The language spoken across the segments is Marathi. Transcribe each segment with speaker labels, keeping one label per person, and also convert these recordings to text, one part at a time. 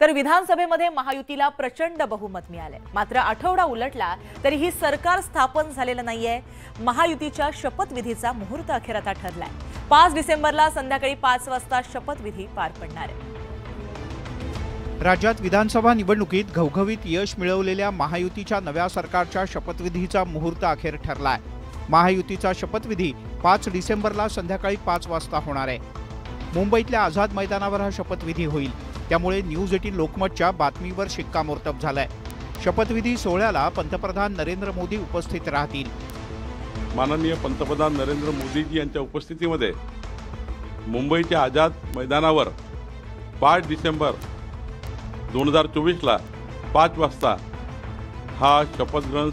Speaker 1: तर विधानसभेमध्ये महायुतीला प्रचंड बहुमत मिळाले। मात्र आठवडा उलटला तरीही सरकार स्थापन झालेलं नाहीये। महायुतीच्या शपथविधीचा मुहूर्त अखेर आता ठरलाय। 5 डिसेंबरला संध्याकाळी 5 वाजता शपथविधी पार पडणार आहे।
Speaker 2: राज्यात विधानसभा निवडणुकीत घवघवीत यश मिळवलेल्या महायुतीच्या नव्या सरकारच्या शपथविधीचा मुहूर्त अखेर ठरलाय। महायुतीचा शपथविधी 5 डिसेंबरला संध्याकाळी 5 वाजता होणार आहे। मुंबईतल्या आझाद मैदानावर हा शपथविधी होईल, त्यामुळे न्यूज 18 लोकमतच्या बातमीवर शिक्कामोर्तब झालाय। शपथविधी सोहळ्याला पंतप्रधान नरेंद्र मोदी उपस्थित राहतील।
Speaker 3: माननीय पंतप्रधान नरेंद्र मोदीजी यांच्या उपस्थितीमध्ये मुंबईच्या आझाद मैदानावर 5 डिसेंबर 2024 ला 5 वाजता हा शपथग्रहण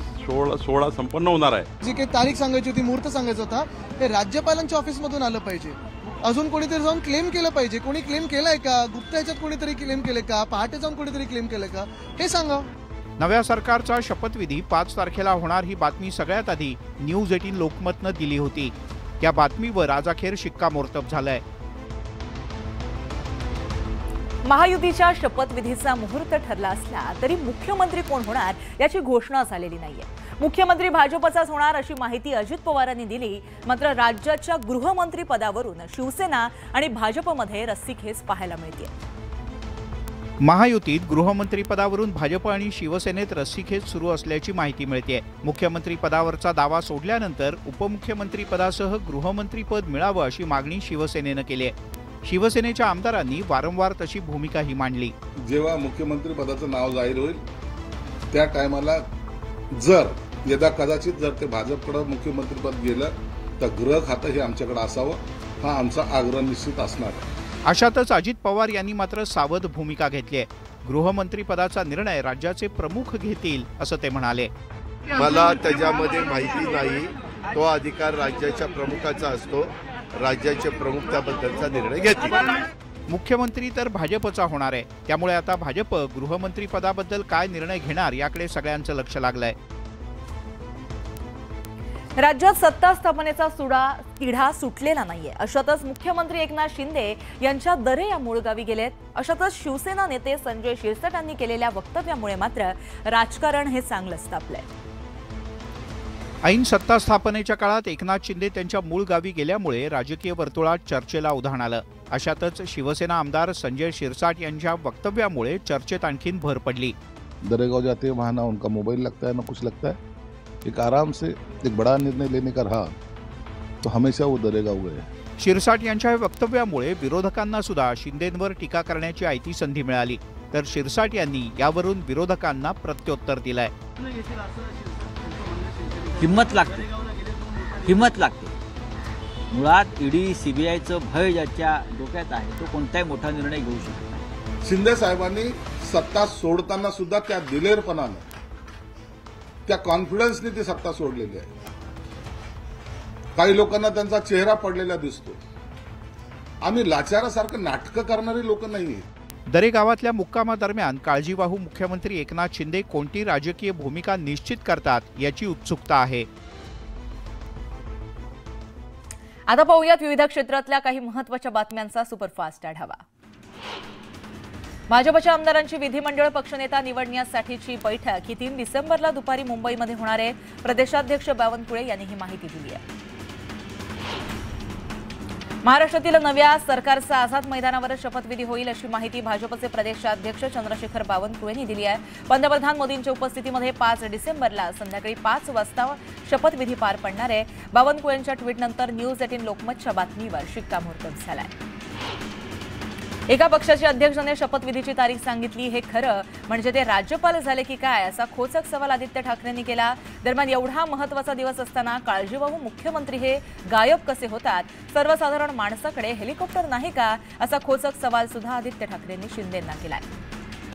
Speaker 3: सोहळा संपन्न होणार आहे।
Speaker 4: जी काही तारीख सांगायची होती, मुहूर्त सांगायचा होता, हे राज्यपालांच्या ऑफिसमधून आलं पाहिजे। अजून कोणीतरी जाऊन क्लेम केलं पाहिजे। कोणी क्लेम केलाय का? गुप्त ह्याच्यात कोणीतरी क्लेम केले का? पहाटे जाऊन कोणीतरी क्लेम केलं का? हे सांगा।
Speaker 2: नव्या सरकारचा शपथविधी 5 तारखेला होणार ही बातमी सगळ्यात आधी न्यूज 18 लोकमतनं दिली होती। त्या बातमीवर आज अखेर शिक्कामोर्तब झालंय।
Speaker 1: महायुतीच्या शपथविधीचा मुहूर्त ठरला असला तरी मुख्यमंत्री कोण होणार याची घोषणा झालेली नाहीये। मुख्यमंत्री भाजपचाच होणार अशी माहिती अजित पवारांनी दिली। मात्र राज्याच्या गृहमंत्री पदावरून शिवसेना आणि भाजपमध्ये रस्सीखेच पाहायला मिळते।
Speaker 2: महायुतीत गृहमंत्री पदावरून भाजप आणि शिवसेनेत रस्सीखेच सुरू असल्याची माहिती मिळते। मुख्यमंत्री पदावरचा दावा सोडल्यानंतर उपमुख्यमंत्री पदासह गृहमंत्री पद मिळावं अशी मागणी शिवसेनेनं केली आहे। शिवसेनेच्या आमदारांनी वारंवार तशी भूमिकाही मांडली।
Speaker 5: जेव्हा मुख्यमंत्री पदाचं नाव जाहीर होईल त्या टायमाला जर यदा कदाचित जर ते भाजपकडे मुख्यमंत्रीपद गेलं तर गृह खातं हे आमच्याकडे असावं, हा आमचा आग्रह निश्चित असणार आहे।
Speaker 2: अशातच अजित पवार यांनी मात्र सावध भूमिका घेतली आहे। गृहमंत्री पदाचा निर्णय राज्याचे प्रमुख घेतील असं ते म्हणाले।
Speaker 6: मला त्याच्यामध्ये माहिती नाही, तो अधिकार राज्याच्या प्रमुखाचा असतो। राज्याचे प्रमुख त्याबद्दलचा निर्णय घेतील।
Speaker 2: मुख्यमंत्री तर भाजपचा होणार आहे, त्यामुळे आता भाजप गृहमंत्री पदाबद्दल काय निर्णय घेणार याकडे सगळ्यांचं लक्ष लागलंय।
Speaker 1: राज्यात सत्ता स्थापनेचा तिढा सुटलेला नाहीये। अशातच मुख्यमंत्री एकनाथ शिंदे यांच्या दरे या मूळ गावी गेलेत। अशातच शिवसेना नेते संजय शिरसाट यांनी केलेल्या वक्तव्यामुळे मात्र राजकारण हे चांगलंच तापलंय।
Speaker 2: ऐन सत्ता स्थापनेच्या काळात एकनाथ शिंदे त्यांच्या मूळ गावी गेल्यामुळे राजकीय वर्तुळात चर्चेला उधाण आलं। अशातच शिवसेना आमदार संजय शिरसाट यांच्या वक्तव्यामुळे चर्चेत आणखीन भर पडली।
Speaker 7: दरेगांव जाते वहाँ ना उनका मोबाइल लगता है ना कुछ लगता है, एक आराम से एक बड़ा निर्णय लेने का रहा तो हमेशा वो दरेगांव गए।
Speaker 2: शिरसाट यांच्या वक्तव्यामुळे विरोधकांना सुद्धा शिंदेंवर टीका करण्याची आयती संधी मिळाली। तर शिरसाट यांनी यावरून विरोधकांना प्रत्युत्तर दिलंय।
Speaker 8: हिम्मत लागते। मुळात ईडी सीबीआयचं भय ज्याच्या डोक्यात आहे तो कोणताही मोठा निर्णय घेऊ शकत नाही।
Speaker 5: शिंदे साहेबांनी सत्ता सोडताना सुद्धा त्या दिलेरपणानं, त्या कॉन्फिडन्सने ती सत्ता सोडलेली आहे। काही लोकांना त्यांचा चेहरा पडलेला दिसतो। आम्ही लाचारासारखं नाटकं करणारी लोक नाहीये।
Speaker 2: दरेगावातल्या मुक्कामादरम्यान काळजीवाहू मुख्यमंत्री एकनाथ शिंदे कोणती राजकीय भूमिका निश्चित करतात याची उत्सुकता आहे।
Speaker 1: आता पाहूयात विविध क्षेत्रातल्या काही महत्त्वाच्या बातम्यांचा सुपरफास्ट आढावा। भाजपच्या आमदारांची विधिमंडळ पक्षनेता निवडण्यासाठीची बैठक ही 3 डिसेंबरला दुपारी मुंबईमध्ये होणार आहे। प्रदेशाध्यक्ष बावनकुळे यांनी ही माहिती दिली आहे। महाराष्ट्रातील नव्या सरकारचा आझाद मैदानावर शपथविधी होईल अशी माहिती भाजपचे प्रदेशाध्यक्ष चंद्रशेखर बावनकुळे यांनी दिली आहे। पंतप्रधान मोदींच्या उपस्थितीमध्ये 5 डिसेंबरला संध्याकाळी 5 वाजता शपथविधी पार पडणार आहे। बावनकुळेंच्या ट्विटनंतर न्यूज 18 लोकमतच्या बातमीवर शिक्कामोर्तब झालाय। एका पक्षाचे अध्यक्षाने शपथविधीची तारीख सांगितली, हे खरं म्हणजे ते राज्यपाल झाले की काय असा खोचक सवाल आदित्य ठाकरेंनी केला। दरम्यान एवढा महत्त्वाचा दिवस असताना काळजीवाहू मुख्यमंत्री हे गायब कसे होतात? सर्वसाधारण माणसाकडे हेलिकॉप्टर नाही का? असा खोचक सवाल सुद्धा आदित्य ठाकरेंनी शिंदेंना केलाय।